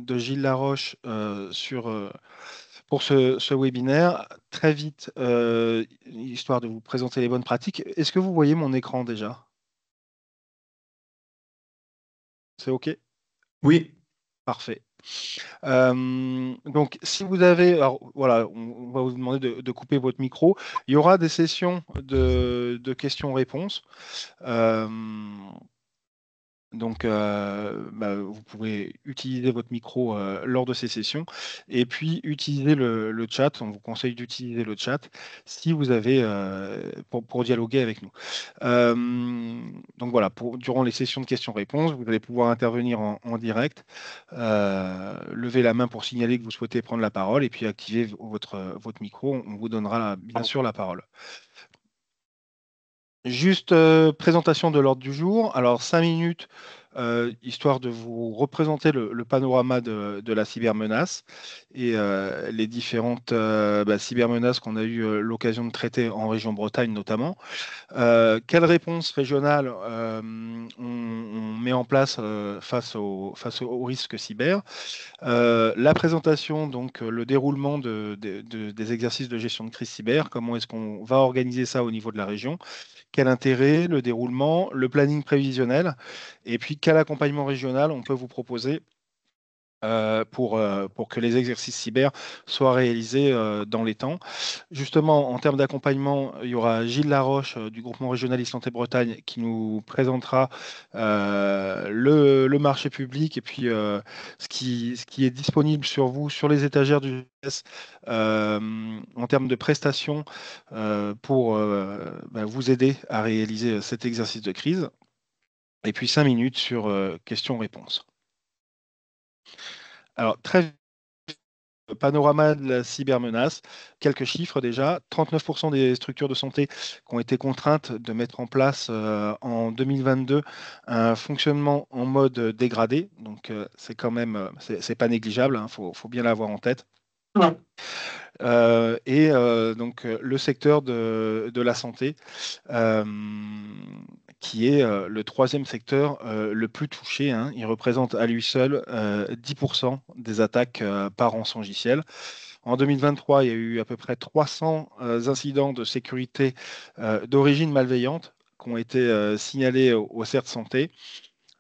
de Gilles Laroche pour ce webinaire. Très vite, histoire de vous présenter les bonnes pratiques. Est-ce que vous voyez mon écran déjà? C'est OK? Oui, Parfait. Donc, si vous avez, alors voilà, on va vous demander de couper votre micro. Il y aura des sessions de questions-réponses. Euh, Donc, vous pouvez utiliser votre micro lors de ces sessions et puis utiliser le chat. On vous conseille d'utiliser le chat si vous avez pour dialoguer avec nous. Euh, donc voilà, durant les sessions de questions-réponses, vous allez pouvoir intervenir en direct, lever la main pour signaler que vous souhaitez prendre la parole et puis activer votre micro. On vous donnera bien sûr la parole. Juste présentation de l'ordre du jour. Alors, 5 minutes, histoire de vous représenter le panorama de la cybermenace et les différentes cybermenaces qu'on a eu l'occasion de traiter en région Bretagne notamment. Quelle réponse régionale on met en place face au risque cyber? La présentation, donc le déroulement des exercices de gestion de crise cyber, comment est-ce qu'on va organiser ça au niveau de la région? Quel intérêt, le déroulement, le planning prévisionnel, et puis quel accompagnement régional on peut vous proposer pour que les exercices cyber soient réalisés dans les temps. Justement, en termes d'accompagnement, il y aura Gilles Laroche du groupement régional Santé Bretagne qui nous présentera le marché public et puis ce qui est disponible sur vous, sur les étagères du GS, en termes de prestations pour vous aider à réaliser cet exercice de crise. Et puis 5 minutes sur questions-réponses. Alors, très panorama de la cybermenace, quelques chiffres déjà. 39% des structures de santé qui ont été contraintes de mettre en place en 2022 un fonctionnement en mode dégradé. Donc c'est quand même, c'est pas négligeable, il faut bien l'avoir en tête. Le secteur de la santé, euh, qui est le troisième secteur le plus touché, hein. Il représente à lui seul 10% des attaques par rançongiciel. En 2023, il y a eu à peu près 300 incidents de sécurité d'origine malveillante qui ont été signalés au CERT Santé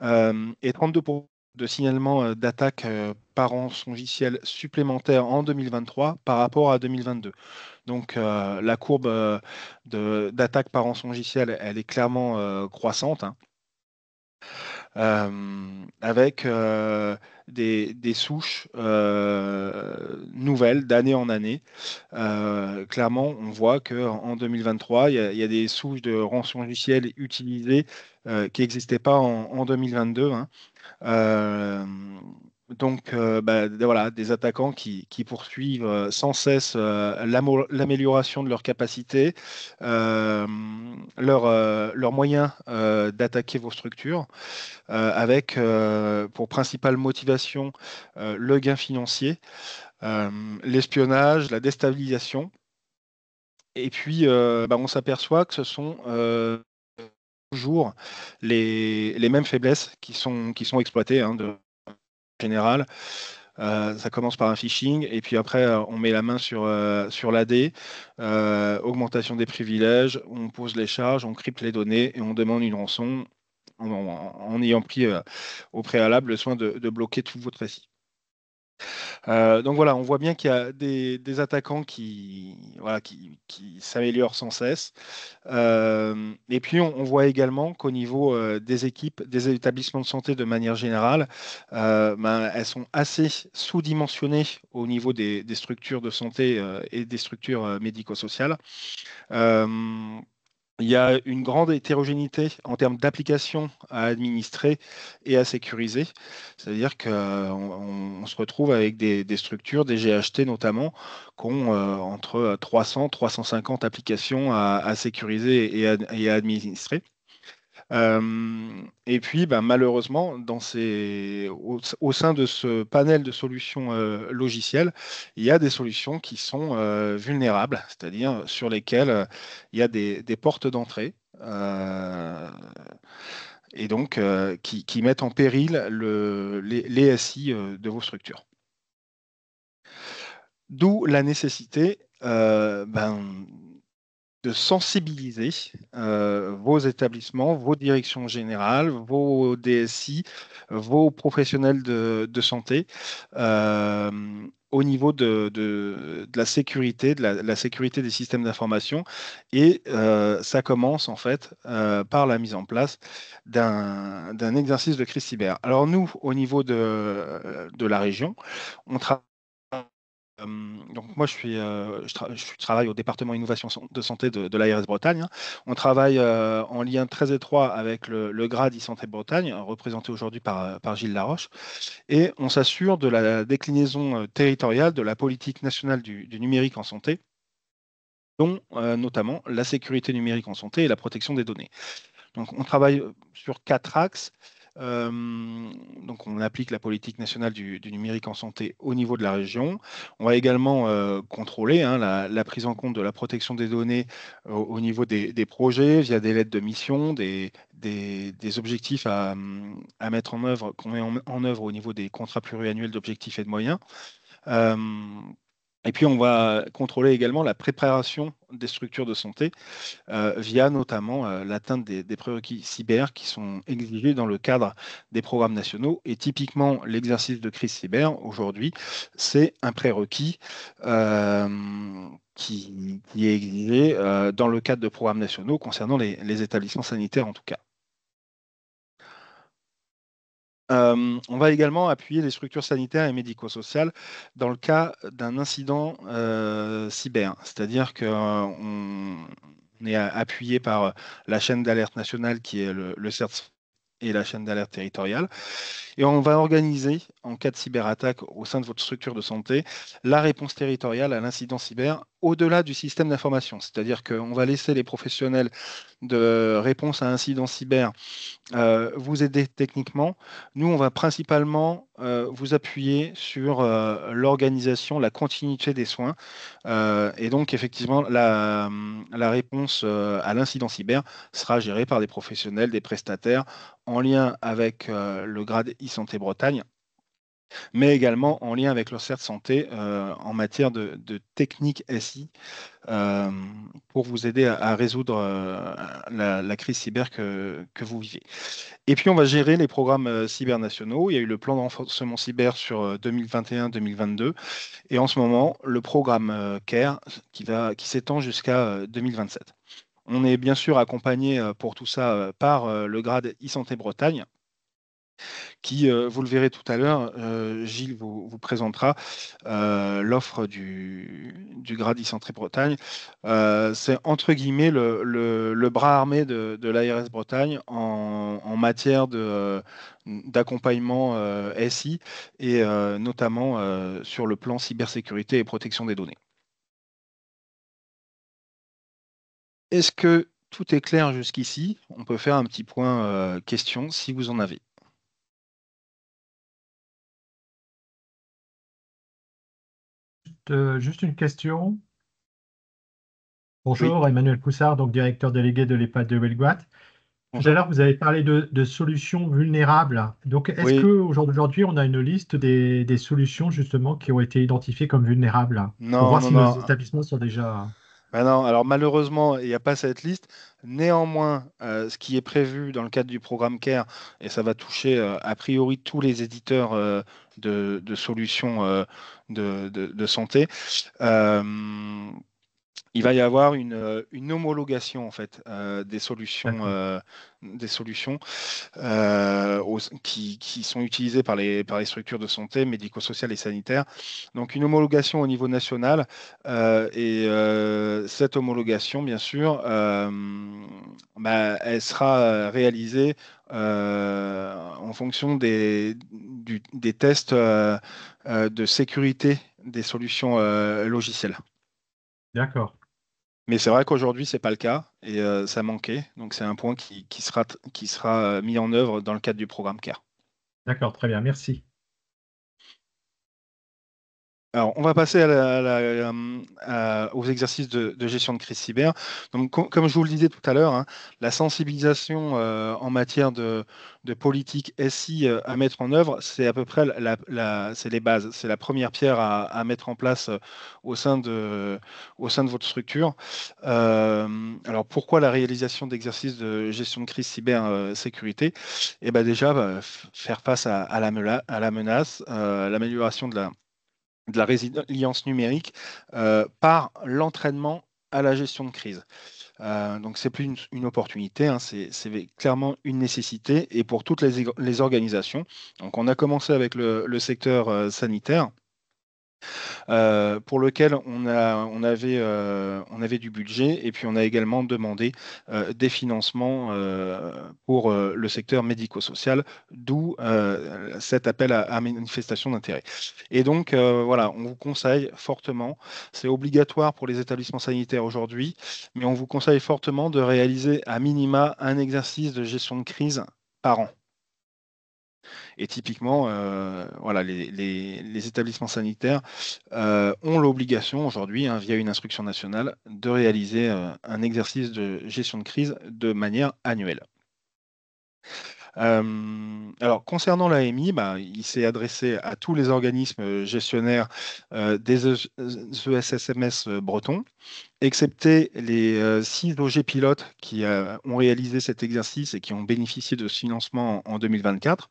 et 32% de signalements d'attaques par rançongiciel supplémentaires en 2023 par rapport à 2022. Donc la courbe d'attaque par rançongiciel, elle est clairement croissante, hein, avec des souches nouvelles d'année en année. Clairement, on voit qu'en 2023, il y a des souches de rançongiciel utilisées qui n'existaient pas en 2022, hein. Euh, voilà, des attaquants qui poursuivent sans cesse l'amélioration de leurs capacités, leurs moyens d'attaquer vos structures, avec pour principale motivation le gain financier, euh, l'espionnage, la déstabilisation. Et puis, on s'aperçoit que ce sont toujours les mêmes faiblesses qui sont exploitées, hein, de général. Ça commence par un phishing et puis après on met la main sur l'AD, augmentation des privilèges, on pose les charges, on crypte les données et on demande une rançon en ayant pris au préalable le soin de bloquer tout votre récit. Donc voilà, on voit bien qu'il y a des attaquants voilà, qui s'améliorent sans cesse. Et puis on voit également qu'au niveau des équipes, des établissements de santé de manière générale, elles sont assez sous-dimensionnées au niveau des structures de santé et des structures médico-sociales. Euh, il y a une grande hétérogénéité en termes d'applications à administrer et à sécuriser. C'est-à-dire qu'on se retrouve avec des structures, des GHT notamment, qui ont entre 300 et 350 applications à sécuriser et à administrer. Et puis, malheureusement, au sein de ce panel de solutions logicielles, il y a des solutions qui sont vulnérables, c'est-à-dire sur lesquelles il y a des portes d'entrée. et donc qui mettent en péril les SI de vos structures. D'où la nécessité de sensibiliser vos établissements, vos directions générales, vos DSI, vos professionnels de santé euh, au niveau de la sécurité, de la sécurité des systèmes d'information. Et ça commence en fait par la mise en place d'un exercice de crise cyber. Alors nous, au niveau de la région, on travaille. Donc moi, je travaille au département innovation de santé de l'ARS Bretagne, hein. On travaille en lien très étroit avec le GRAD e-santé Bretagne, représenté aujourd'hui par Gilles Laroche, et on s'assure de la déclinaison territoriale de la politique nationale du numérique en santé, dont notamment la sécurité numérique en santé et la protection des données. Donc, on travaille sur 4 axes. Euh, donc, on applique la politique nationale du numérique en santé au niveau de la région. On va également contrôler, hein, la prise en compte de la protection des données au niveau des projets via des lettres de mission, des objectifs à mettre en œuvre, qu'on met en œuvre au niveau des contrats pluriannuels d'objectifs et de moyens. Euh, et puis, on va contrôler également la préparation des structures de santé via notamment l'atteinte des prérequis cyber qui sont exigés dans le cadre des programmes nationaux. Et typiquement, l'exercice de crise cyber, aujourd'hui, c'est un prérequis qui est exigé dans le cadre de programmes nationaux concernant les établissements sanitaires en tout cas. On va également appuyer les structures sanitaires et médico-sociales dans le cas d'un incident cyber, c'est-à-dire qu'on on est appuyé par la chaîne d'alerte nationale qui est le CERT et la chaîne d'alerte territoriale. Et on va organiser, en cas de cyberattaque au sein de votre structure de santé, la réponse territoriale à l'incident cyber au-delà du système d'information. C'est-à-dire qu'on va laisser les professionnels de réponse à incident cyber vous aider techniquement. Nous, on va principalement vous appuyer sur l'organisation, la continuité des soins. Et donc, effectivement, la réponse à l'incident cyber sera gérée par des professionnels, des prestataires, en lien avec le grade e-santé Bretagne, mais également en lien avec le CERT Santé en matière de technique SI euh, pour vous aider à résoudre la crise cyber que vous vivez. Et puis, on va gérer les programmes cyber nationaux. Il y a eu le plan de renforcement cyber sur 2021-2022. Et en ce moment, le programme CARE qui s'étend jusqu'à 2027. On est bien sûr accompagné pour tout ça par le grade e-santé Bretagne, qui, vous le verrez tout à l'heure, Gilles vous présentera l'offre du grade e-santé Bretagne. C'est entre guillemets le bras armé de l'ARS Bretagne en matière d'accompagnement SI et notamment sur le plan cybersécurité et protection des données. Est-ce que tout est clair jusqu'ici? On peut faire un petit point question si vous en avez. Juste une question. Oui, Bonjour, Emmanuel Poussard, donc directeur délégué de l'EHPAD de Bellegoat. Tout à bonjour. l'heure, vous avez parlé de solutions vulnérables. Donc, est-ce Oui, qu'au jour d'aujourd'hui, on a une liste des solutions justement qui ont été identifiées comme vulnérables pour non, voir non, si nos non. établissements sont déjà... Ben non, alors malheureusement, il n'y a pas cette liste. Néanmoins, ce qui est prévu dans le cadre du programme CARE, et ça va toucher a priori tous les éditeurs de solutions de santé, euh, il va y avoir une homologation en fait D'accord, des solutions qui sont utilisées par les structures de santé médico-sociales et sanitaires. Donc une homologation au niveau national et cette homologation, bien sûr, elle sera réalisée en fonction des tests de sécurité des solutions logicielles. d'accord, Mais c'est vrai qu'aujourd'hui, c'est pas le cas et ça manquait. Donc c'est un point qui sera mis en œuvre dans le cadre du programme CARE. d'accord, très bien, merci. Alors, on va passer aux exercices de gestion de crise cyber. Donc, comme je vous le disais tout à l'heure, hein, la sensibilisation en matière de politique SI à mettre en œuvre, c'est à peu près c'est les bases, c'est la première pierre à mettre en place au sein de votre structure. Alors, pourquoi la réalisation d'exercices de gestion de crise cyber sécurité? Eh ben déjà, faire face à à la menace, l'amélioration de la résilience numérique par l'entraînement à la gestion de crise. Donc, c'est plus une opportunité, hein, c'est clairement une nécessité et pour toutes les organisations. Donc, on a commencé avec le secteur sanitaire pour lequel on avait du budget et puis on a également demandé des financements pour le secteur médico-social, d'où cet appel à manifestation d'intérêt. Et donc, voilà, on vous conseille fortement, c'est obligatoire pour les établissements sanitaires aujourd'hui, mais on vous conseille fortement de réaliser à minima un exercice de gestion de crise par an. Et typiquement, voilà, les établissements sanitaires ont l'obligation aujourd'hui, hein, via une instruction nationale, de réaliser un exercice de gestion de crise de manière annuelle. Alors, concernant l'AMI, bah, il s'est adressé à tous les organismes gestionnaires des ESSMS bretons, excepté les 6 OG pilotes qui ont réalisé cet exercice et qui ont bénéficié de ce financement en 2024.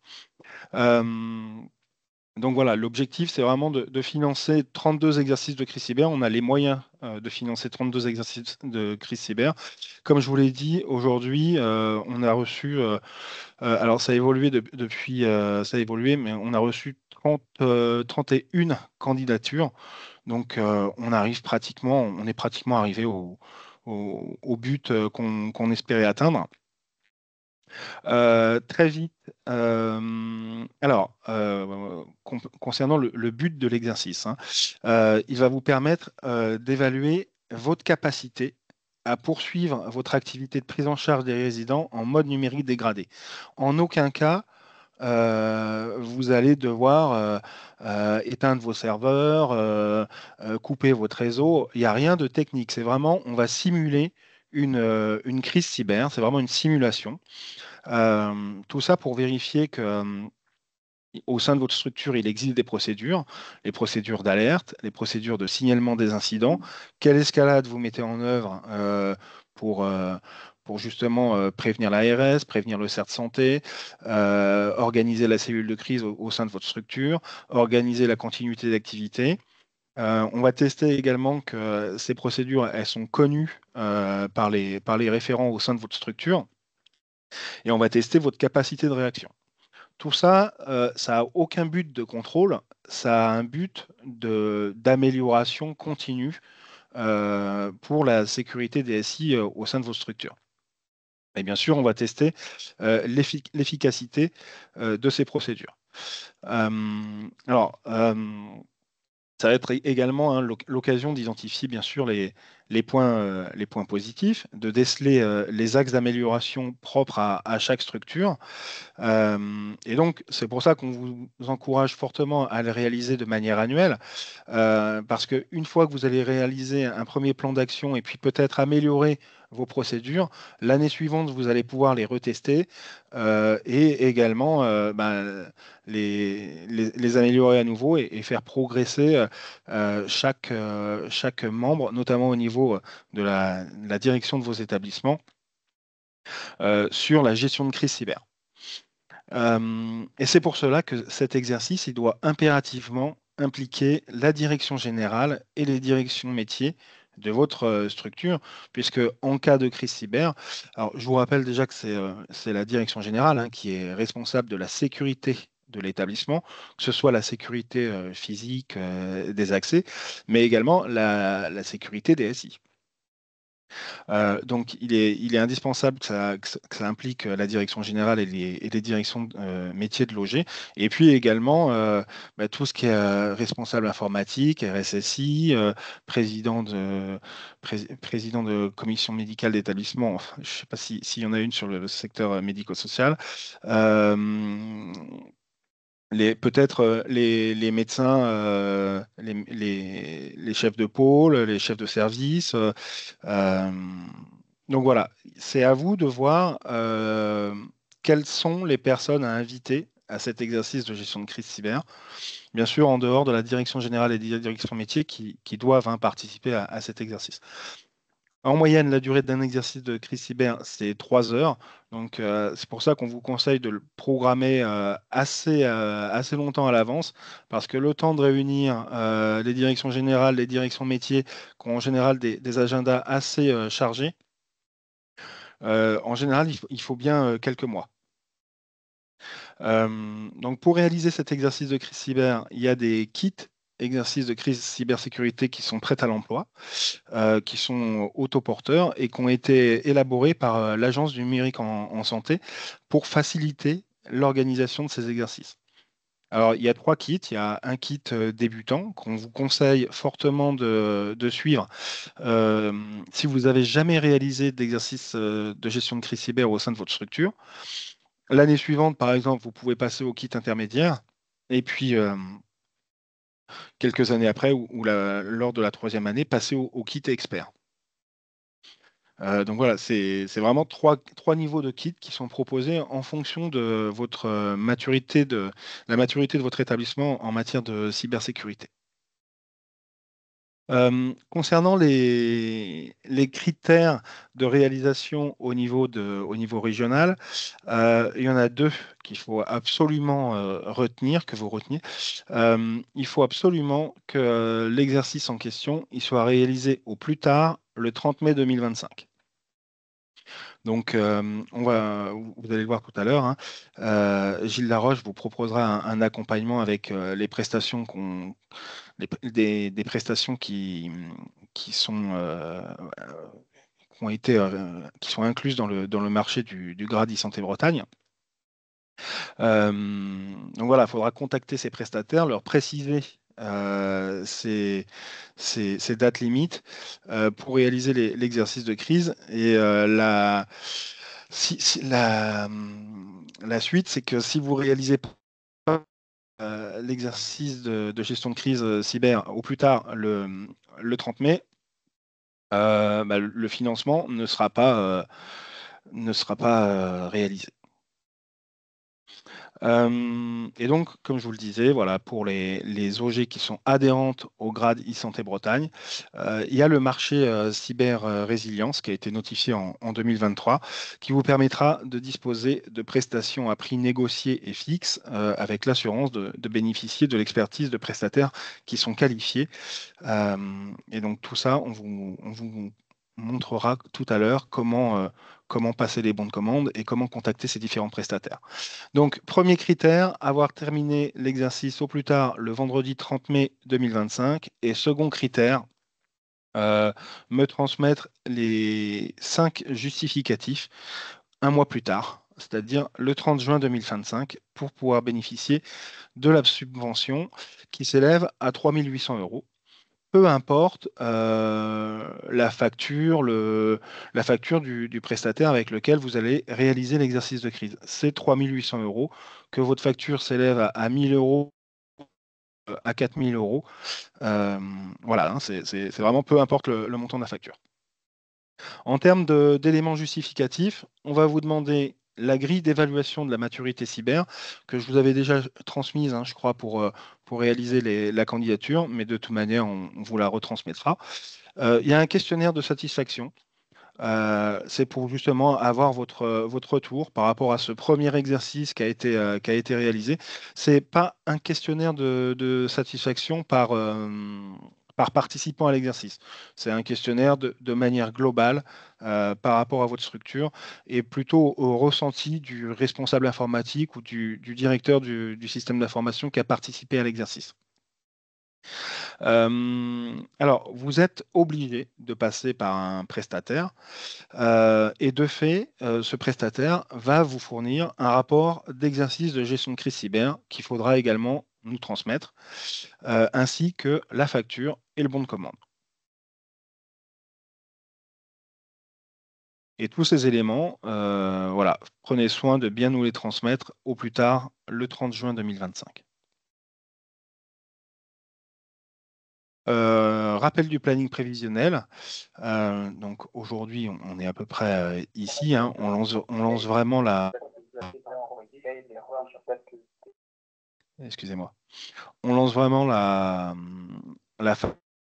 Donc voilà, l'objectif, c'est vraiment de financer 32 exercices de crise cyber. On a les moyens de financer 32 exercices de crise cyber. Comme je vous l'ai dit, aujourd'hui, on a reçu, alors ça a évolué depuis, ça a évolué, mais on a reçu 31 candidatures. Donc on est pratiquement arrivé au but qu'on espérait atteindre. Très vite. Alors, concernant le but de l'exercice, hein, il va vous permettre d'évaluer votre capacité à poursuivre votre activité de prise en charge des résidents en mode numérique dégradé. En aucun cas, vous allez devoir éteindre vos serveurs, couper votre réseau. Il n'y a rien de technique. C'est vraiment, on va simuler une crise cyber. C'est vraiment une simulation. Tout ça pour vérifier que, au sein de votre structure, il existe des procédures, les procédures d'alerte, les procédures de signalement des incidents. Quelle escalade vous mettez en œuvre pour, euh, pour justement prévenir l'ARS, prévenir le CERT santé, organiser la cellule de crise au sein de votre structure, organiser la continuité d'activité. On va tester également que ces procédures, elles sont connues par les référents au sein de votre structure et on va tester votre capacité de réaction. Tout ça, ça n'a aucun but de contrôle, ça a un but d'amélioration continue pour la sécurité des SI au sein de vos structures. Et bien sûr, on va tester l'efficacité de ces procédures. Alors, ça va être également, hein, l'occasion d'identifier bien sûr les points positifs, de déceler les axes d'amélioration propres à chaque structure. Et donc, c'est pour ça qu'on vous encourage fortement à le réaliser de manière annuelle, parce qu'une fois que vous allez réaliser un premier plan d'action et puis peut-être améliorer vos procédures, l'année suivante, vous allez pouvoir les retester et également les améliorer à nouveau et faire progresser chaque membre, notamment au niveau de la direction de vos établissements, sur la gestion de crise cyber. Et c'est pour cela que cet exercice, il doit impérativement impliquer la direction générale et les directions métiers de votre structure, puisque en cas de crise cyber, alors je vous rappelle déjà que c'est la direction générale, hein, qui est responsable de la sécurité de l'établissement, que ce soit la sécurité physique des accès, mais également la sécurité des SI. Donc, il est indispensable que ça implique la direction générale et les directions métiers de loger. Et puis également, tout ce qui est responsable informatique, RSSI, président de commission médicale d'établissement. Enfin, je ne sais pas s'il y en a une sur le secteur médico-social. Euh, peut-être les médecins, les chefs de pôle, les chefs de service. Euh, donc voilà, c'est à vous de voir quelles sont les personnes à inviter à cet exercice de gestion de crise cyber. Bien sûr, en dehors de la direction générale et des directions métiers qui doivent participer à cet exercice. En moyenne, la durée d'un exercice de crise cyber, c'est 3 heures. Donc, c'est pour ça qu'on vous conseille de le programmer assez longtemps à l'avance, parce que le temps de réunir les directions générales, les directions métiers, qui ont en général des agendas assez chargés, en général, il faut bien quelques mois. Donc, pour réaliser cet exercice de crise cyber, il y a des kits exercices de crise cybersécurité qui sont prêts à l'emploi, qui sont autoporteurs et qui ont été élaborés par l'Agence du numérique en santé pour faciliter l'organisation de ces exercices. Alors, il y a 3 kits. Il y a un kit débutant qu'on vous conseille fortement de suivre euh, si vous n'avez jamais réalisé d'exercice de gestion de crise cyber au sein de votre structure. L'année suivante, par exemple, vous pouvez passer au kit intermédiaire. Et puis, quelques années après, lors de la 3e année, passer au kit expert. Donc voilà, c'est vraiment trois niveaux de kits qui sont proposés en fonction de votre maturité, de la maturité de votre établissement en matière de cybersécurité. Concernant les critères de réalisation au niveau régional, il y en a 2 qu'il faut absolument retenir, que vous reteniez. Il faut absolument que l'exercice en question il soit réalisé au plus tard le 30 mai 2025. Donc, vous allez le voir tout à l'heure, hein, Gilles Laroche vous proposera un accompagnement avec les prestations des prestations qui sont, qui ont été, qui sont incluses dans le marché du Gradi Santé Bretagne. Euh, donc voilà, il faudra contacter ces prestataires, leur préciser ces dates limites pour réaliser l'exercice de crise. Et la suite, c'est que si vous réalisez pas l'exercice de gestion de crise cyber au plus tard le 30 mai, le financement ne sera pas réalisé. Et donc, comme je vous le disais, voilà, pour les OG qui sont adhérentes au grade e-santé Bretagne, il y a le marché cyber résilience qui a été notifié en 2023, qui vous permettra de disposer de prestations à prix négocié et fixe, avec l'assurance de bénéficier de l'expertise de prestataires qui sont qualifiés. Et donc tout ça, on vous montrera tout à l'heure comment passer les bons de commande et comment contacter ces différents prestataires. Donc, premier critère, avoir terminé l'exercice au plus tard le vendredi 30 mai 2025. Et second critère, me transmettre les 5 justificatifs un mois plus tard, c'est-à-dire le 30 juin 2025, pour pouvoir bénéficier de la subvention qui s'élève à 3 800 euros. Peu importe la facture du prestataire avec lequel vous allez réaliser l'exercice de crise. C'est 3 800 euros. Que votre facture s'élève à 1 000 euros, à 4 000 euros. euh, voilà, hein, c'est vraiment peu importe le montant de la facture. En termes d'éléments justificatifs, on va vous demander la grille d'évaluation de la maturité cyber, que je vous avais déjà transmise, hein, je crois, pour réaliser la candidature, mais de toute manière, on vous la retransmettra. Il y a un questionnaire de satisfaction. C'est pour justement avoir votre retour par rapport à ce premier exercice qui a été réalisé. Ce n'est pas un questionnaire de satisfaction par participant à l'exercice. C'est un questionnaire de manière globale par rapport à votre structure et plutôt au ressenti du responsable informatique ou du directeur du système d'information qui a participé à l'exercice. Alors, vous êtes obligé de passer par un prestataire. Et de fait, ce prestataire va vous fournir un rapport d'exercice de gestion de crise cyber qu'il faudra également nous transmettre, ainsi que la facture et le bon de commande. Et tous ces éléments, voilà, prenez soin de bien nous les transmettre au plus tard le 30 juin 2025. Rappel du planning prévisionnel. Donc aujourd'hui, on est à peu près ici, hein. On lance vraiment excusez-moi. On lance vraiment la phase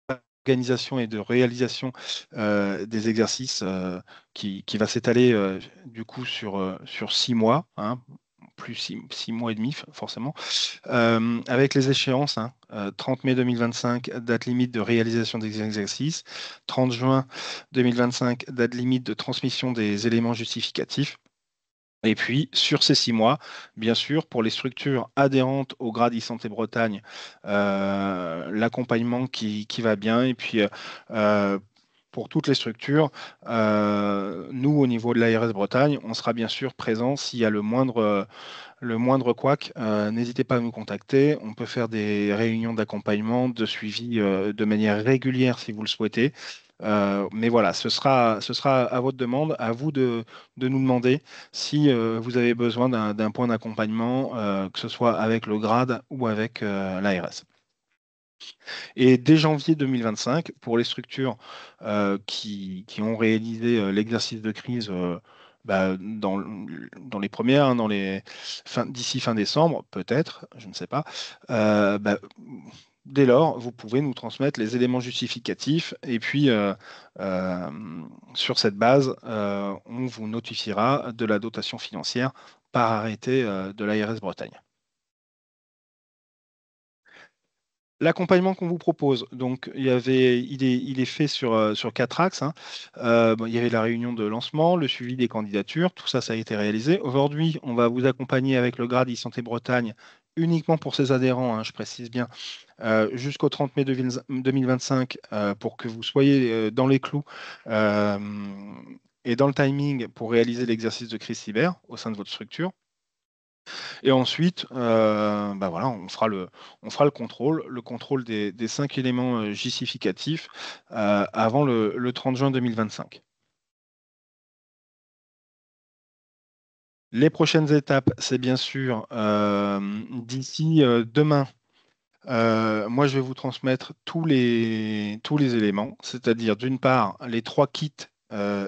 d'organisation et de réalisation des exercices qui va s'étaler du coup sur 6 mois, hein, plus 6 mois et demi forcément, avec les échéances, hein, 30 mai 2025, date limite de réalisation des exercices, 30 juin 2025, date limite de transmission des éléments justificatifs. Et puis, sur ces 6 mois, bien sûr, pour les structures adhérentes au GRAD e-Santé Bretagne, l'accompagnement qui va bien. Et puis, pour toutes les structures, nous, au niveau de l'ARS Bretagne, on sera bien sûr présent s'il y a le moindre couac. N'hésitez pas à nous contacter. On peut faire des réunions d'accompagnement, de suivi de manière régulière si vous le souhaitez. Mais voilà, ce sera à votre demande, à vous de nous demander si vous avez besoin d'un point d'accompagnement, que ce soit avec le grade ou avec l'ARS. Et dès janvier 2025, pour les structures qui ont réalisé l'exercice de crise dans les premières, hein, d'ici fin décembre, peut-être, je ne sais pas, dès lors, vous pouvez nous transmettre les éléments justificatifs et puis euh, sur cette base, on vous notifiera de la dotation financière par arrêté de l'ARS Bretagne. L'accompagnement qu'on vous propose, donc il est fait sur 4 axes, hein. Il y avait la réunion de lancement, le suivi des candidatures, tout ça, ça a été réalisé. Aujourd'hui, on va vous accompagner avec le grade e-Santé Bretagne uniquement pour ses adhérents, hein, je précise bien, jusqu'au 30 mai 2025 pour que vous soyez dans les clous euh, et dans le timing pour réaliser l'exercice de crise cyber au sein de votre structure. Et ensuite, voilà, on fera le contrôle des 5 éléments justificatifs avant le 30 juin 2025. Les prochaines étapes, c'est bien sûr d'ici demain. Moi, je vais vous transmettre tous les éléments, c'est-à-dire d'une part les 3 kits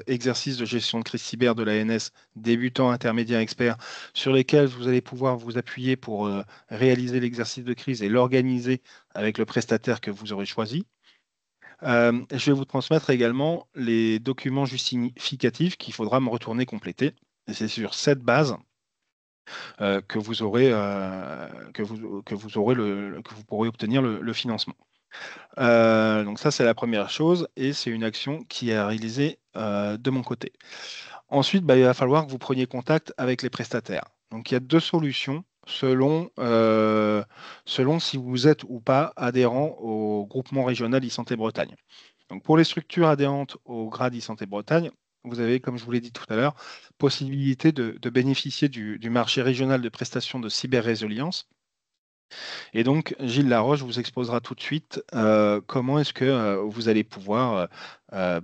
exercices de gestion de crise cyber de l'ANS, débutant, intermédiaire, expert, sur lesquels vous allez pouvoir vous appuyer pour réaliser l'exercice de crise et l'organiser avec le prestataire que vous aurez choisi. Je vais vous transmettre également les documents justificatifs qu'il faudra me retourner compléter. Et c'est sur cette base que vous pourrez obtenir le financement. Donc ça, c'est la première chose et c'est une action qui est réalisée de mon côté. Ensuite, il va falloir que vous preniez contact avec les prestataires. Donc il y a 2 solutions selon si vous êtes ou pas adhérent au groupement régional e-Santé Bretagne. Donc pour les structures adhérentes au GRAD e-Santé Bretagne, vous avez, comme je vous l'ai dit tout à l'heure, possibilité de bénéficier du marché régional de prestations de cyber-résilience. Et donc, Gilles Laroche vous exposera tout de suite comment est-ce que vous allez pouvoir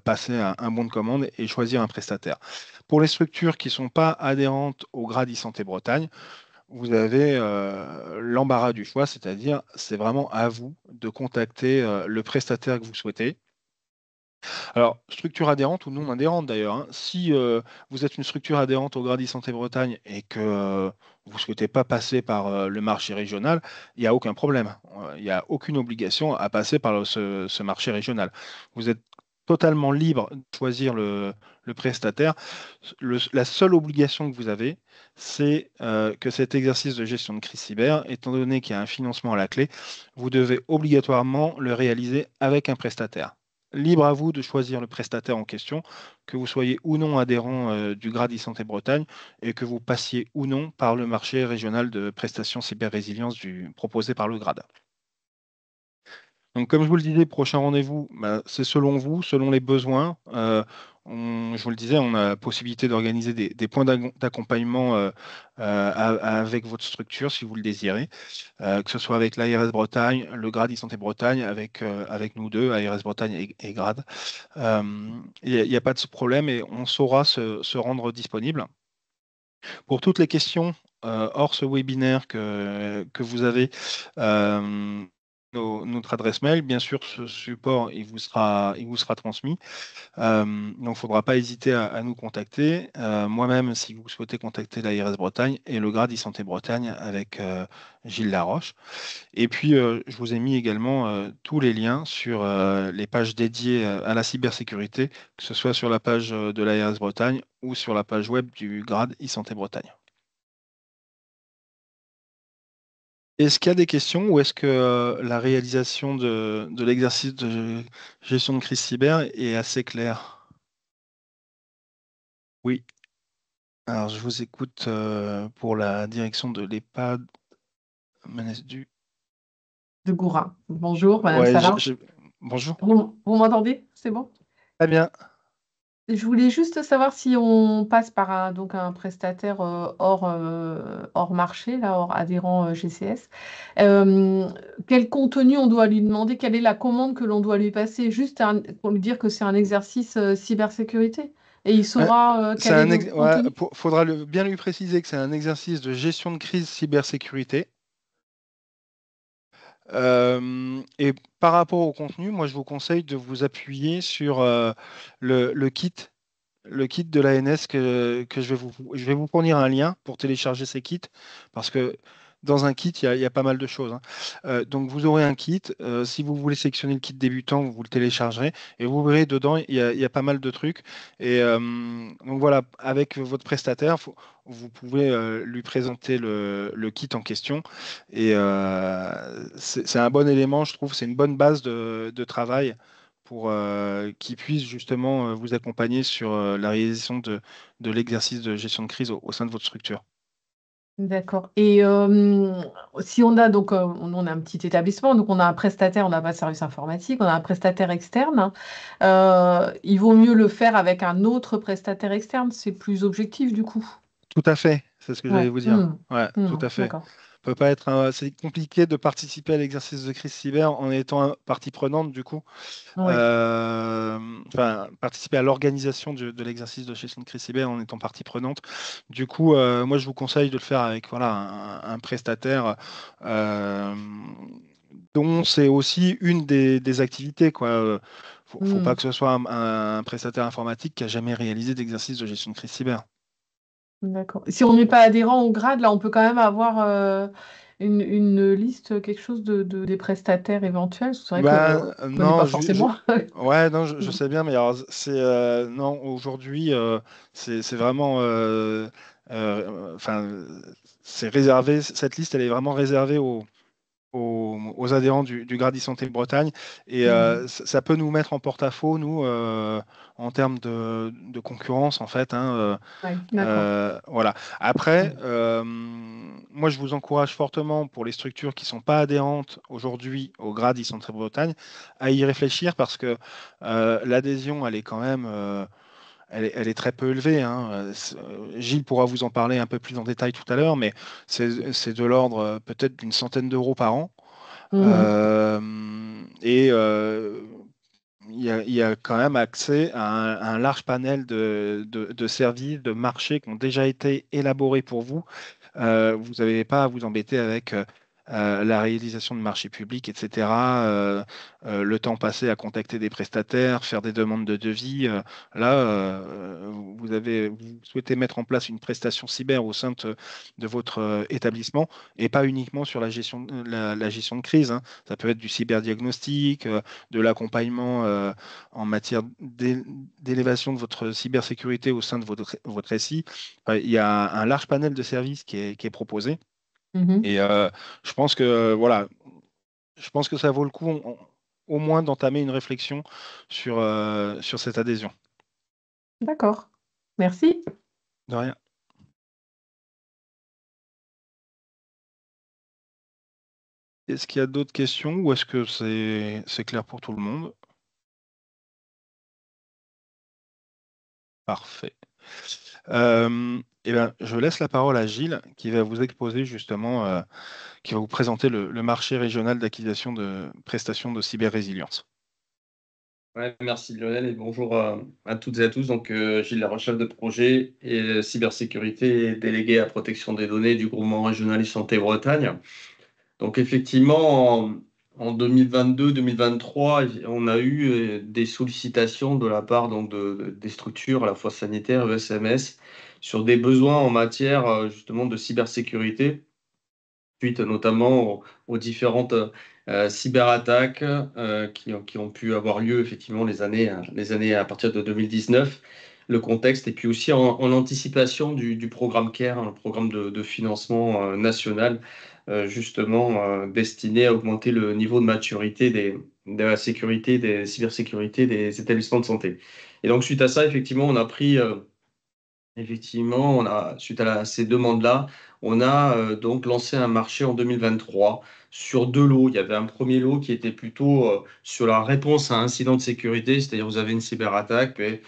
passer un bon de commande et choisir un prestataire. Pour les structures qui ne sont pas adhérentes au GRAD e-Santé Bretagne, vous avez l'embarras du choix, c'est-à-dire c'est vraiment à vous de contacter le prestataire que vous souhaitez. Alors, structure adhérente ou non adhérente d'ailleurs, hein. Si vous êtes une structure adhérente au Grady Santé Bretagne et que vous ne souhaitez pas passer par le marché régional, il n'y a aucun problème. Il n'y a aucune obligation à passer par ce marché régional. Vous êtes totalement libre de choisir le prestataire. La seule obligation que vous avez, c'est que cet exercice de gestion de crise cyber, étant donné qu'il y a un financement à la clé, vous devez obligatoirement le réaliser avec un prestataire. Libre à vous de choisir le prestataire en question, que vous soyez ou non adhérent du GRAD e-Santé Bretagne et que vous passiez ou non par le marché régional de prestations cyber-résilience proposé par le GRAD. Donc, comme je vous le disais, prochain rendez-vous, c'est selon vous, selon les besoins. Je vous le disais, on a la possibilité d'organiser des points d'accompagnement avec votre structure si vous le désirez, que ce soit avec l'ARS Bretagne, le GRAD e-Santé Bretagne, avec nous deux, ARS Bretagne et GRAD. Il n'y a pas de problème et on saura se rendre disponible. Pour toutes les questions hors ce webinaire que vous avez, notre adresse mail. Bien sûr, ce support, il vous sera transmis. Donc, il ne faudra pas hésiter à nous contacter. Moi-même, si vous souhaitez contacter l'ARS Bretagne et le Grade e-Santé Bretagne avec Gilles Laroche. Et puis, je vous ai mis également tous les liens sur les pages dédiées à la cybersécurité, que ce soit sur la page de l'ARS Bretagne ou sur la page web du Grade e-Santé Bretagne. Est-ce qu'il y a des questions ou est-ce que la réalisation de l'exercice de gestion de crise cyber est assez claire? Oui. Alors, je vous écoute pour la direction de l'EHPAD Manasdu. De Gourin. Bonjour, Madame Ouais, Salin. bonjour. Vous m'entendez? C'est bon? Très bien. Je voulais juste savoir si on passe par donc un prestataire hors marché, là, hors adhérent GCS. Quel contenu on doit lui demander? Quelle est la commande que l'on doit lui passer? Juste pour lui dire que c'est un exercice cybersécurité. Et il saura quel est le Ouais, contenu. faudra bien lui préciser que c'est un exercice de gestion de crise cybersécurité. Et par rapport au contenu, moi je vous conseille de vous appuyer sur le kit de l'ANS que je vais vous fournir un lien pour télécharger ces kits parce que dans un kit, il y a pas mal de choses, hein. Donc vous aurez un kit. Si vous voulez sélectionner le kit débutant, vous le téléchargerez et vous verrez dedans, il y a pas mal de trucs. Et donc voilà, avec votre prestataire, vous pouvez lui présenter le kit en question. Et c'est un bon élément, je trouve. C'est une bonne base de travail pour qu'ils puissent justement vous accompagner sur la réalisation de l'exercice de gestion de crise au sein de votre structure. D'accord. Et si on a donc on a un petit établissement, donc on a un prestataire, on n'a pas de service informatique, on a un prestataire externe, hein. Il vaut mieux le faire avec un autre prestataire externe, c'est plus objectif du coup. Tout à fait, c'est ce que j'allais Ouais. vous dire. Ouais, tout à fait. D'accord. Peut pas être c'est compliqué de participer à l'exercice de crise cyber en étant partie prenante du coup. Oui. Enfin, participer à l'organisation de l'exercice de gestion de crise cyber en étant partie prenante. Du coup, moi, je vous conseille de le faire avec voilà, un prestataire euh, dont c'est aussi une des activités, quoi. Faut pas Hmm. que ce soit un prestataire informatique qui a jamais réalisé d'exercice de gestion de crise cyber. D'accord. Si on n'est pas adhérent au grade, là, on peut quand même avoir une liste, quelque chose des prestataires éventuels. C'est vrai qu'on Ben, ne connaît pas non, forcément. ouais, non, je Hmm. sais bien, mais alors, c'est non, aujourd'hui, c'est vraiment, enfin, c'est réservé. Cette liste, elle est vraiment réservée aux adhérents du Grady Santé Bretagne, et Hmm. ça peut nous mettre en porte-à-faux, nous, en termes de concurrence, en fait, hein, Ouais, d'accord. voilà. Après, Hmm. moi, je vous encourage fortement pour les structures qui ne sont pas adhérentes aujourd'hui au grade e-Santé Bretagne à y réfléchir parce que l'adhésion, elle est quand même, elle est très peu élevée, hein. Gilles pourra vous en parler un peu plus en détail tout à l'heure, mais c'est de l'ordre peut-être d'une centaine d'euros par an. Mhm. Euh, et il y a quand même accès à un large panel de services, de marchés qui ont déjà été élaborés pour vous. Vous n'avez pas à vous embêter avec la réalisation de marchés publics, etc. Le temps passé à contacter des prestataires, faire des demandes de devis. Là, vous souhaitez mettre en place une prestation cyber au sein de votre établissement et pas uniquement sur la gestion de crise, hein. Ça peut être du cyberdiagnostic, de l'accompagnement en matière d'élévation de votre cybersécurité au sein de votre SI. Il y a un large panel de services qui est proposé. Mhm. Et je pense que voilà, je pense que ça vaut le coup au moins d'entamer une réflexion sur cette adhésion. D'accord. Merci. De rien. Est-ce qu'il y a d'autres questions ou est-ce que c'est clair pour tout le monde? Parfait. Eh ben, je laisse la parole à Gilles qui va vous exposer justement, qui va vous présenter le marché régional d'acquisition de prestations de cyber-résilience. Ouais, merci Lionel et bonjour à toutes et à tous. Donc, Gilles Laroche, chef de projet et cybersécurité et délégué à protection des données du groupement régional e-santé Bretagne. Donc, effectivement, en 2022-2023, on a eu des sollicitations de la part donc, des structures à la fois sanitaires, ESMS, sur des besoins en matière justement de cybersécurité, suite notamment aux différentes cyberattaques qui ont pu avoir lieu effectivement les années à partir de 2019, le contexte, et puis aussi en anticipation du programme CARE, un programme de financement national, justement destiné à augmenter le niveau de maturité de la sécurité, des cybersécurité des établissements de santé. Et donc, suite à ça, effectivement, on a pris effectivement, suite à ces demandes-là, on a donc lancé un marché en 2023 sur deux lots. Il y avait un premier lot qui était plutôt sur la réponse à un incident de sécurité, c'est-à-dire vous avez une cyberattaque, et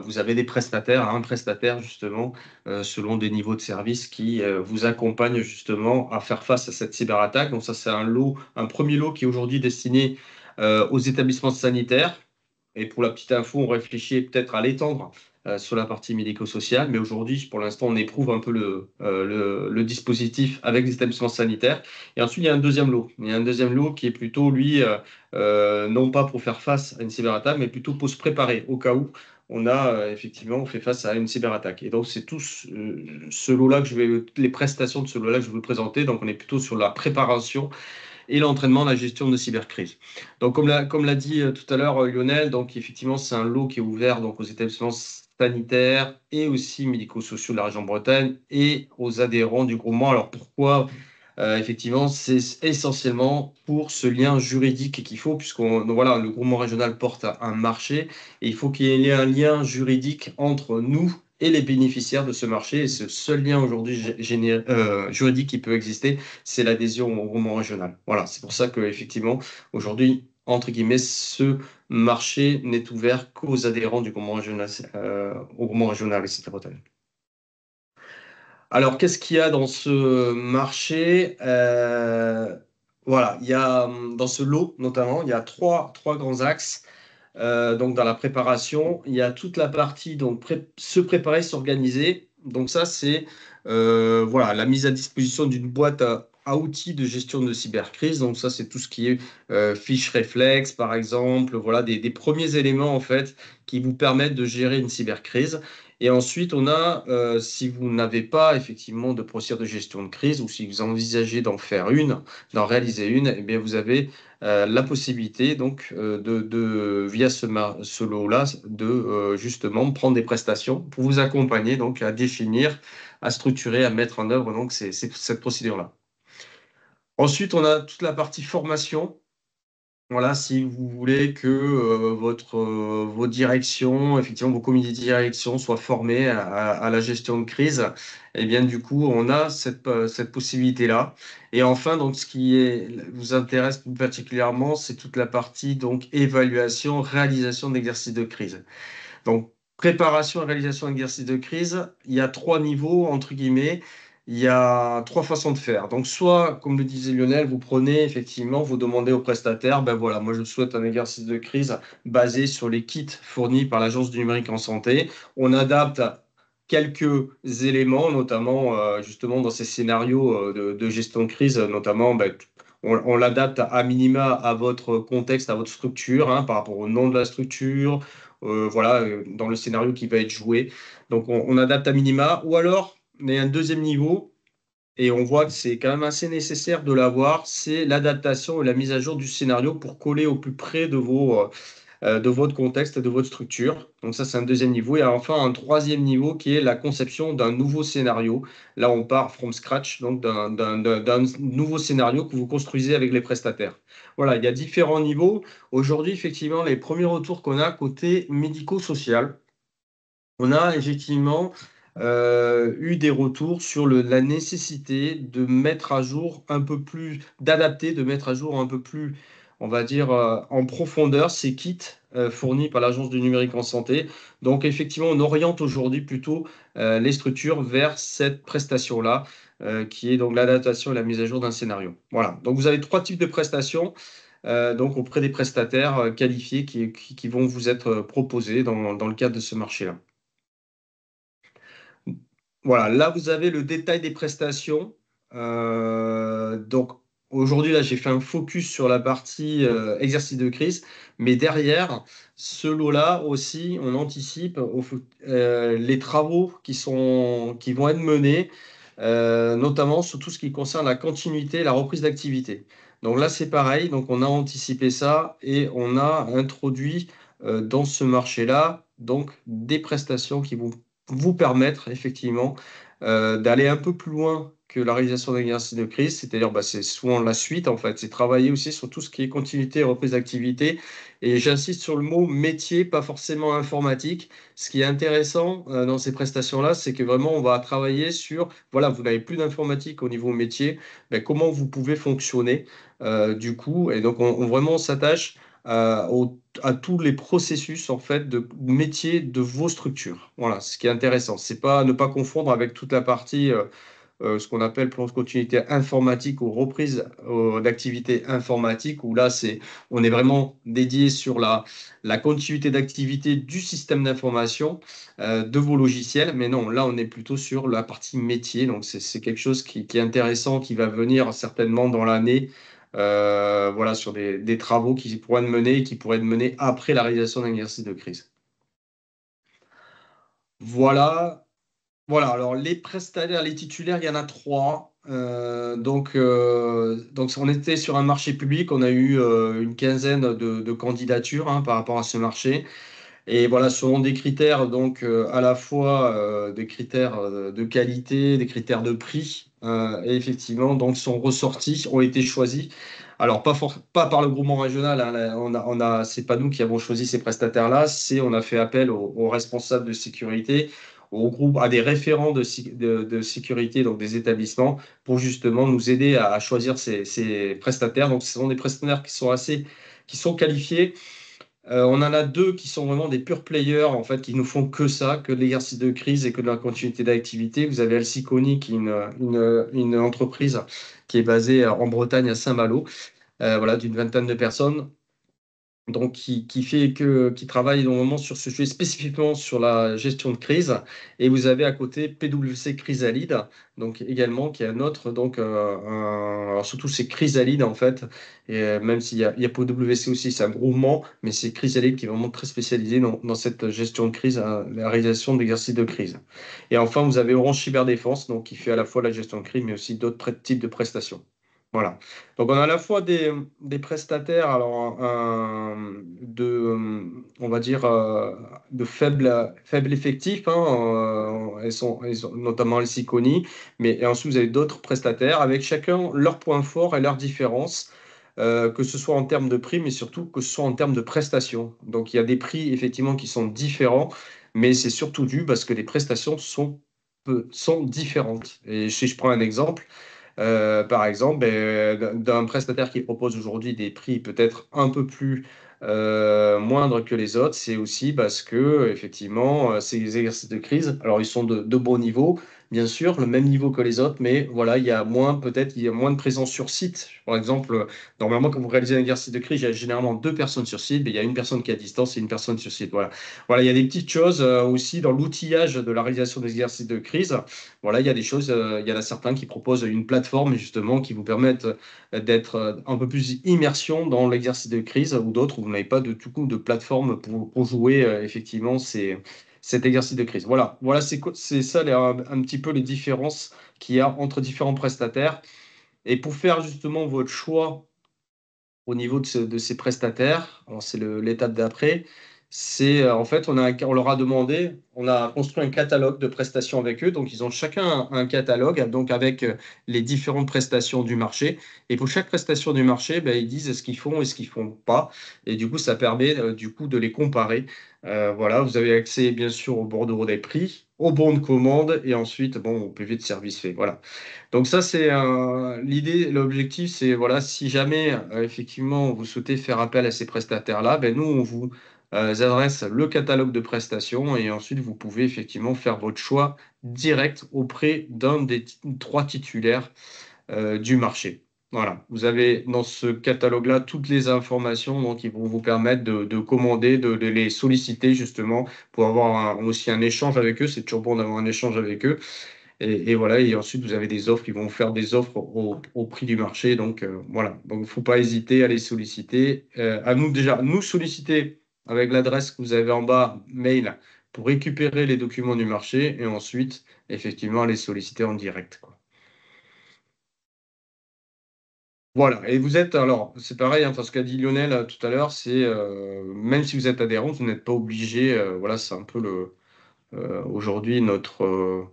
vous avez des prestataires, un prestataire justement, selon des niveaux de service qui vous accompagne justement à faire face à cette cyberattaque. Donc ça, c'est un premier lot qui est aujourd'hui destiné aux établissements sanitaires. Et pour la petite info, on réfléchit peut-être à l'étendre sur la partie médico-sociale, mais aujourd'hui, pour l'instant, on éprouve un peu le dispositif avec les établissements sanitaires. Et ensuite, il y a un deuxième lot. Il y a un deuxième lot qui est plutôt, lui, non pas pour faire face à une cyberattaque, mais plutôt pour se préparer au cas où on fait face à une cyberattaque. Et donc, c'est tout ce lot-là les prestations de ce lot-là que je vais vous présenter. Donc, on est plutôt sur la préparation et l'entraînement, la gestion de cybercrise. Donc, comme l'a dit tout à l'heure Lionel, donc effectivement, c'est un lot qui est ouvert donc, aux établissements sanitaires et aussi médico-sociaux de la région Bretagne et aux adhérents du groupement. Alors, pourquoi effectivement, c'est essentiellement pour ce lien juridique qu'il faut, voilà, le groupement régional porte un marché et il faut qu'il y ait un lien juridique entre nous et les bénéficiaires de ce marché. Et ce seul lien aujourd'hui juridique qui peut exister, c'est l'adhésion au groupement régional. Voilà, c'est pour ça qu'effectivement, aujourd'hui, entre guillemets, ce marché n'est ouvert qu'aux adhérents du groupement régional, au groupement régional, etc. Alors, qu'est-ce qu'il y a dans ce marché? Voilà, il y a dans ce lot notamment, il y a trois grands axes. Donc, dans la préparation, il y a toute la partie donc se préparer, s'organiser. Donc, ça, c'est voilà, la mise à disposition d'une boîte à outils de gestion de cybercrise. Donc, ça, c'est tout ce qui est fiche réflexe, par exemple. Voilà, des premiers éléments en fait qui vous permettent de gérer une cybercrise. Et ensuite, on a, si vous n'avez pas effectivement de procédure de gestion de crise ou si vous envisagez d'en réaliser une, eh bien, vous avez la possibilité, donc, via ce lot-là, de justement prendre des prestations pour vous accompagner donc, à définir, à structurer, à mettre en œuvre donc, cette procédure-là. Ensuite, on a toute la partie formation. Voilà, si vous voulez que vos directions, effectivement, vos comités de direction soient formés à la gestion de crise, eh bien, du coup, on a cette possibilité-là. Et enfin, donc, ce qui vous intéresse plus particulièrement, c'est toute la partie donc évaluation, réalisation d'exercices de crise. Donc, préparation et réalisation d'exercices de crise, il y a trois niveaux, entre guillemets. Il y a trois façons de faire. Donc, soit, comme le disait Lionel, vous prenez effectivement, vous demandez au prestataire, ben voilà, moi je souhaite un exercice de crise basé sur les kits fournis par l'Agence du numérique en santé. On adapte quelques éléments, notamment justement dans ces scénarios de gestion de crise, notamment ben, on l'adapte à minima à votre contexte, à votre structure, hein, par rapport au nom de la structure, voilà, dans le scénario qui va être joué. Donc, on adapte à minima. Ou alors, mais un deuxième niveau, et on voit que c'est quand même assez nécessaire de l'avoir, c'est l'adaptation et la mise à jour du scénario pour coller au plus près de votre contexte et de votre structure. Donc ça, c'est un deuxième niveau. Et enfin, un troisième niveau qui est la conception d'un nouveau scénario. Là, on part from scratch, donc d'un nouveau scénario que vous construisez avec les prestataires. Voilà, il y a différents niveaux. Aujourd'hui, effectivement, les premiers retours qu'on a côté médico-social, on a effectivement eu des retours sur la nécessité de mettre à jour un peu plus, d'adapter, de mettre à jour un peu plus, on va dire, en profondeur ces kits fournis par l'Agence du numérique en santé. Donc, effectivement, on oriente aujourd'hui plutôt les structures vers cette prestation-là, qui est donc l'adaptation et la mise à jour d'un scénario. Voilà. Donc, vous avez trois types de prestations. Donc auprès des prestataires qualifiés qui vont vous être proposés dans le cadre de ce marché-là. Voilà, là vous avez le détail des prestations. Donc aujourd'hui, là, j'ai fait un focus sur la partie exercice de crise, mais derrière ce lot-là aussi, on anticipe les travaux qui vont être menés, notamment sur tout ce qui concerne la continuité, la reprise d'activité. Donc là, c'est pareil. Donc on a anticipé ça et on a introduit dans ce marché-là donc des prestations qui vont vous permettre effectivement d'aller un peu plus loin que la réalisation d'exercices de crise, c'est-à-dire c'est souvent la suite en fait, c'est travailler aussi sur tout ce qui est continuité et reprise d'activité. Et j'insiste sur le mot métier, pas forcément informatique. Ce qui est intéressant dans ces prestations-là, c'est que vraiment on va travailler sur, voilà, vous n'avez plus d'informatique au niveau métier, mais comment vous pouvez fonctionner du coup. Et donc on vraiment s'attache à tous les processus en fait de métier de vos structures. Voilà, ce qui est intéressant. C'est pas ne pas confondre avec toute la partie ce qu'on appelle plan de continuité informatique ou reprise d'activité informatique, où là, on est vraiment dédié sur la continuité d'activité du système d'information de vos logiciels. Mais non, là, on est plutôt sur la partie métier. Donc, c'est quelque chose qui est intéressant, qui va venir certainement dans l'année. Voilà, sur des travaux qui pourraient être menés et qui pourraient être menés après la réalisation d'un exercice de crise. Voilà. Voilà, alors les prestataires, les titulaires, il y en a trois. Donc on était sur un marché public, on a eu une quinzaine de candidatures par rapport à ce marché. Et voilà, selon des critères, donc à la fois des critères de qualité, des critères de prix, et effectivement, donc sont ressortis, ont été choisis. Alors pas par le groupement régional, là, c'est pas nous qui avons choisi ces prestataires-là, on a fait appel aux responsables de sécurité, au groupe, à des référents de sécurité, donc des établissements, pour justement nous aider à choisir ces prestataires. Donc ce sont des prestataires qui sont qualifiés. On en a deux qui sont vraiment des pure players, en fait, qui ne font que ça, que de l'exercice de crise et que de la continuité d'activité. Vous avez Alsiconi, qui est une entreprise qui est basée en Bretagne, à Saint-Malo, voilà, d'une vingtaine de personnes. Donc, qui travaille normalement sur ce sujet, spécifiquement sur la gestion de crise. Et vous avez à côté PwC Chrysalide, donc également, qui est un autre, donc, alors surtout c'est Chrysalide en fait, et même s'il y a PwC aussi, c'est un groupement, mais c'est Chrysalide qui est vraiment très spécialisé dans cette gestion de crise, la réalisation d'exercices de crise. Et enfin, vous avez Orange Cyberdéfense, donc, qui fait à la fois la gestion de crise, mais aussi d'autres types de prestations. Voilà. Donc, on a à la fois des prestataires alors, on va dire, de faible effectif. Elles sont notamment les Siconi. Et ensuite, vous avez d'autres prestataires avec chacun leurs points forts et leurs différences, que ce soit en termes de prix, mais surtout que ce soit en termes de prestations. Donc, il y a des prix, effectivement, qui sont différents, mais c'est surtout dû parce que les prestations sont différentes. Et si je prends un exemple, par exemple, d'un prestataire qui propose aujourd'hui des prix peut-être un peu plus moindres que les autres, c'est aussi parce que effectivement, ces exercices de crise, alors ils sont de bon niveau, bien sûr, le même niveau que les autres, mais voilà, il y a moins de présence sur site. Par exemple, normalement, quand vous réalisez un exercice de crise, il y a généralement deux personnes sur site, mais il y a une personne qui est à distance et une personne sur site. Voilà. Voilà, il y a des petites choses aussi dans l'outillage de la réalisation des exercices de crise. Voilà, il y a des choses, il y en a certains qui proposent une plateforme justement qui vous permettent d'être un peu plus immersion dans l'exercice de crise, ou d'autres où vous n'avez pas tout coup de plateforme pour jouer effectivement cet exercice de crise. Voilà, c'est ça un petit peu les différences qu'il y a entre différents prestataires. Et pour faire justement votre choix au niveau de ces prestataires, alors c'est l'étape d'après, c'est en fait, on leur a demandé, on a construit un catalogue de prestations avec eux, donc ils ont chacun un catalogue, donc avec les différentes prestations du marché, et pour chaque prestation du marché, ils disent ce qu'ils font et ce qu'ils font pas, et du coup, ça permet du coup de les comparer. Voilà, vous avez accès bien sûr au bordereau des prix, au bon de commande, et ensuite, bon, au PV de service fait, voilà. Donc ça, c'est l'idée, l'objectif, c'est voilà, si jamais effectivement vous souhaitez faire appel à ces prestataires-là, nous, on vous adresse le catalogue de prestations et ensuite vous pouvez effectivement faire votre choix direct auprès d'un des trois titulaires du marché. Voilà, vous avez dans ce catalogue-là toutes les informations donc, qui vont vous permettre de commander, de les solliciter justement pour avoir aussi un échange avec eux. C'est toujours bon d'avoir un échange avec eux. Et voilà, et ensuite, vous avez des offres qui vont vous faire des offres au prix du marché. Donc, voilà. Donc, il ne faut pas hésiter à les solliciter. À nous, déjà, nous solliciter avec l'adresse que vous avez en bas, mail, pour récupérer les documents du marché et ensuite, effectivement, les solliciter en direct, quoi. Voilà. Et vous êtes, alors, c'est pareil, hein, parce qu'a dit Lionel tout à l'heure, c'est même si vous êtes adhérent, vous n'êtes pas obligé. Voilà, c'est un peu aujourd'hui notre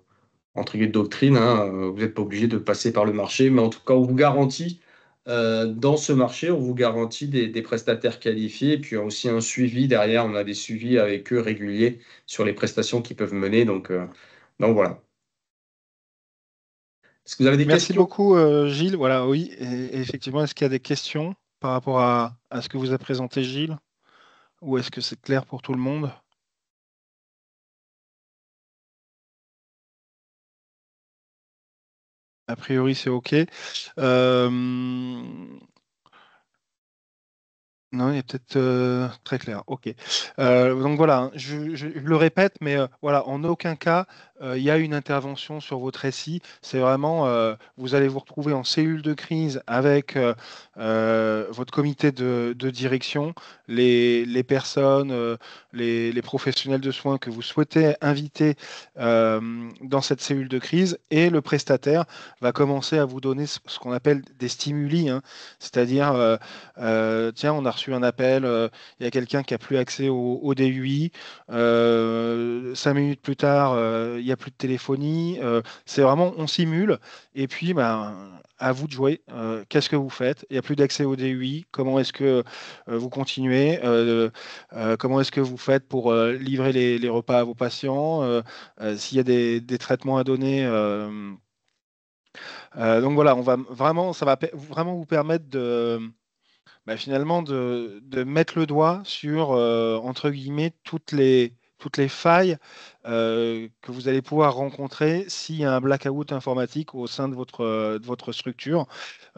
entre guillemets doctrine, hein, vous n'êtes pas obligé de passer par le marché, mais en tout cas, on vous garantit dans ce marché, on vous garantit des prestataires qualifiés, et puis aussi un suivi derrière. On a des suivis avec eux réguliers sur les prestations qu'ils peuvent mener. Donc voilà. Est-ce que vous avez des Merci questions? beaucoup, Gilles. Voilà, oui, et effectivement, est-ce qu'il y a des questions par rapport à ce que vous a présenté Gilles, ou est-ce que c'est clair pour tout le monde? A priori, c'est OK. Non, il est peut-être très clair. OK. Donc voilà, hein, je le répète, mais voilà, en aucun cas, il y a une intervention sur votre récit. C'est vraiment, vous allez vous retrouver en cellule de crise avec votre comité de direction, les personnes, les professionnels de soins que vous souhaitez inviter dans cette cellule de crise, et le prestataire va commencer à vous donner ce qu'on appelle des stimuli, hein, c'est-à-dire tiens, on a reçu un appel, il y a quelqu'un qui a plus accès au DUI. 5 minutes plus tard, il n'y a plus de téléphonie. C'est vraiment, on simule. Et puis, ben, à vous de jouer. Qu'est-ce que vous faites? Il n'y a plus d'accès au DUI. Comment est-ce que vous continuez? Comment est-ce que vous faites pour livrer les repas à vos patients? S'il y a des traitements à donner. Donc voilà, on va vraiment, ça va vraiment vous permettre de finalement de mettre le doigt sur, entre guillemets, toutes les failles que vous allez pouvoir rencontrer s'il y a un blackout informatique au sein de votre structure.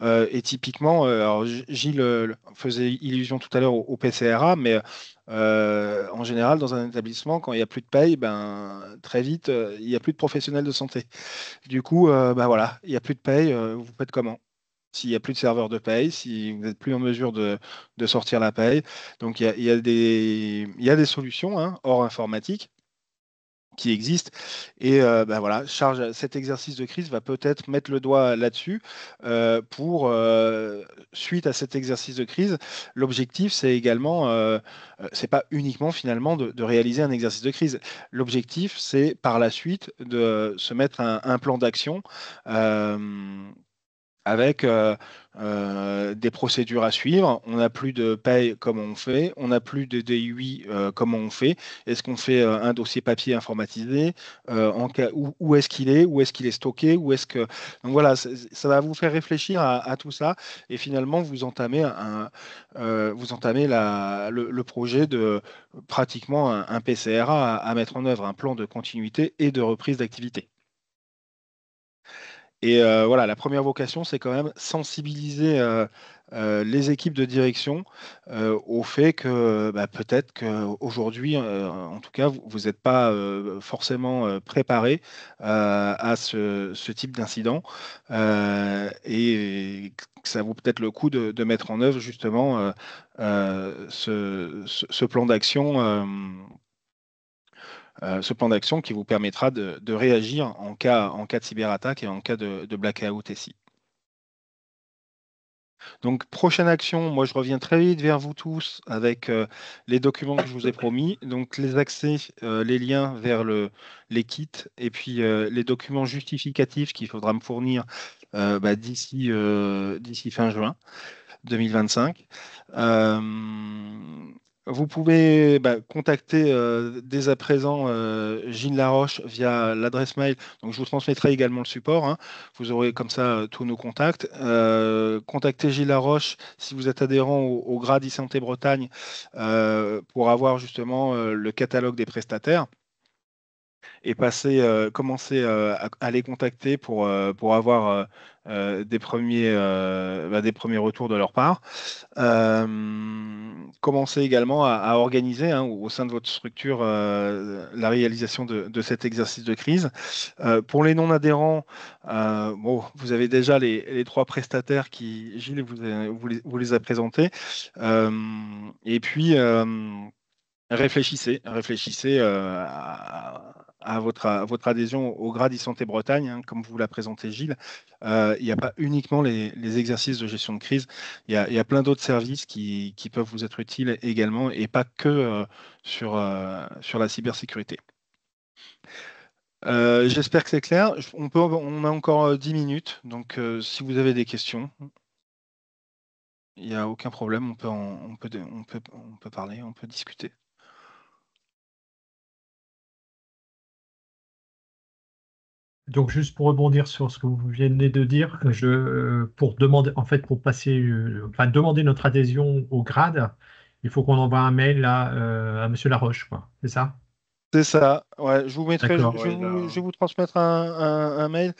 Et typiquement, alors Gilles faisait illusion tout à l'heure au PCRA, mais en général, dans un établissement, quand il n'y a plus de paye, ben, très vite, il n'y a plus de professionnels de santé. Du coup, ben voilà, il n'y a plus de paye, vous faites comment? S'il n'y a plus de serveur de paye, si vous n'êtes plus en mesure de sortir la paye. Donc il y a des solutions, hein, hors informatique qui existent. Et ben voilà, cet exercice de crise va peut-être mettre le doigt là-dessus pour, suite à cet exercice de crise, l'objectif, c'est également, c'est pas uniquement finalement de réaliser un exercice de crise. L'objectif, c'est par la suite de se mettre un plan d'action. euh, avec des procédures à suivre. On n'a plus de paye, comment on fait? On n'a plus de DUI, comment on fait? Est-ce qu'on fait un dossier papier informatisé? Où est-ce qu'il est? Où est-ce qu'il est stocké? Donc voilà, ça va vous faire réfléchir à tout ça, et finalement vous entamez le projet de pratiquement un PCRA à mettre en œuvre, un plan de continuité et de reprise d'activité. Et voilà, la première vocation, c'est quand même sensibiliser les équipes de direction au fait que bah, peut-être qu'aujourd'hui, en tout cas, vous n'êtes pas forcément préparé à ce type d'incident, et que ça vaut peut-être le coup de mettre en œuvre justement ce plan d'action. Ce plan d'action qui vous permettra de réagir en cas de cyberattaque et en cas de blackout SI. Donc, prochaine action, moi je reviens très vite vers vous tous avec les documents que je vous ai promis. Donc, les accès, les liens vers les kits, et puis les documents justificatifs qu'il faudra me fournir d'ici fin juin 2025. Euh, Vous pouvez contacter dès à présent Gilles Laroche via l'adresse mail. Donc, je vous transmettrai également le support, hein. Vous aurez comme ça tous nos contacts. Contactez Gilles Laroche si vous êtes adhérent au GRAD e-Santé Bretagne pour avoir justement le catalogue des prestataires. et commencer à les contacter pour avoir des premiers retours de leur part. Commencez également à organiser au sein de votre structure la réalisation de cet exercice de crise. Pour les non-adhérents, bon, vous avez déjà les 3 prestataires qui, Gilles, vous les a présentés. Et puis, réfléchissez à votre adhésion au GRAD e-Santé Bretagne, hein, comme vous l'a présenté Gilles. Il n'y a pas uniquement les exercices de gestion de crise, il y a plein d'autres services qui peuvent vous être utiles également, et pas que sur la cybersécurité. J'espère que c'est clair. On a encore 10 minutes, donc si vous avez des questions, il n'y a aucun problème, on peut parler, on peut discuter. Donc, juste pour rebondir sur ce que vous venez de dire, pour demander, en fait, pour demander notre adhésion au GRAD, il faut qu'on envoie un mail à Monsieur Laroche, quoi. C'est ça? C'est ça. Ouais, je vous mettrai, D'accord. je vais vous transmettre un mail.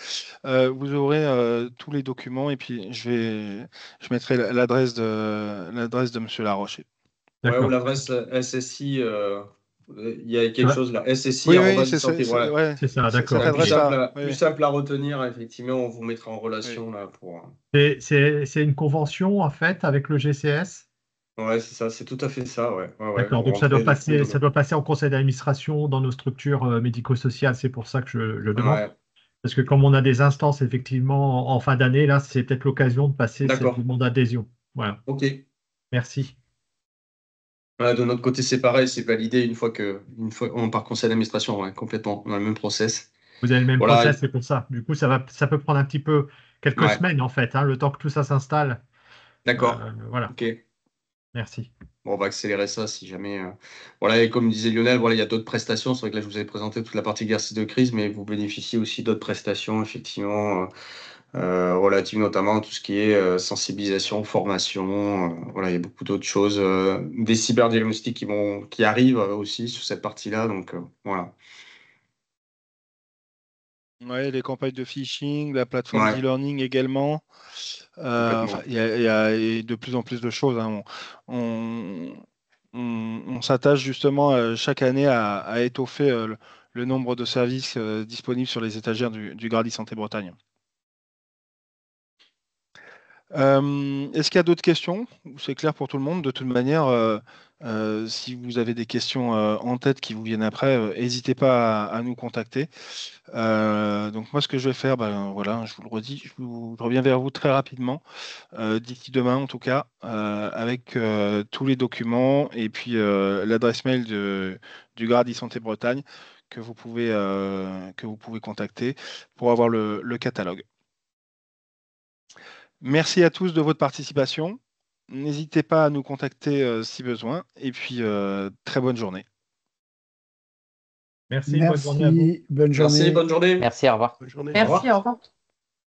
Vous aurez tous les documents, et puis je mettrai l'adresse de Monsieur Laroche. Ouais, ou D'accord. l'adresse SSI, il y a quelque Ouais. chose là. SSI, Oui, arobase c'est ça, santé, voilà. ouais, C'est ça, cette d'accord. Ouais, Ok. adresse-là. plus simple à retenir, effectivement, on vous mettra en relation là pour. C'est une convention, en fait, avec le GCS? Ouais, c'est ça, c'est tout à fait ça, ouais. Ouais, D'accord. vous Donc, ça rentrez doit du coup passer, ça doit passer en conseil d'administration dans nos structures médico-sociales. C'est pour ça que je demande. Ouais, Parce que comme on a des instances, effectivement, en fin d'année, là, c'est peut-être l'occasion de passer cette d'accord. demande d'adhésion. Voilà. Ok. Merci. Ouais, de notre côté, c'est pareil, c'est validé une fois on part conseil d'administration, ouais, complètement. On a le même process. Vous avez le même Voilà, process, c'est pour ça. Du coup, ça peut prendre un petit peu quelques ouais, semaines, en fait, hein, le temps que tout ça s'installe. d'accord. Voilà. Ok. Merci. Bon, on va accélérer ça si jamais. Voilà, et comme disait Lionel, voilà, il y a d'autres prestations. C'est vrai que là, je vous avais présenté toute la partie exercice de crise, mais vous bénéficiez aussi d'autres prestations, effectivement, relatives notamment à tout ce qui est sensibilisation, formation. Voilà, il y a beaucoup d'autres choses. Des cyberdiagnostics qui arrivent aussi sur cette partie-là. Donc, voilà. Ouais, les campagnes de phishing, la plateforme Ouais, d'e-learning également. Enfin, complètement. il y a de plus en plus de choses, hein. On, on s'attache justement chaque année à étoffer le nombre de services disponibles sur les étagères du Grady Santé Bretagne. Est-ce qu'il y a d'autres questions? C'est clair pour tout le monde. De toute manière, si vous avez des questions en tête qui vous viennent après, n'hésitez pas à nous contacter. Donc moi, ce que je vais faire, ben, voilà, je vous le redis, je reviens vers vous très rapidement, d'ici demain en tout cas, avec tous les documents, et puis l'adresse mail du Grady Santé Bretagne que vous pouvez contacter pour avoir le catalogue. Merci à tous de votre participation. N'hésitez pas à nous contacter si besoin, et puis très bonne journée. Merci, bonne journée à vous. Merci, bonne Merci, journée. bonne journée. Merci, au revoir. Bonne journée. Au revoir. Merci, au revoir.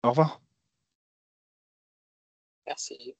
Au revoir. Merci.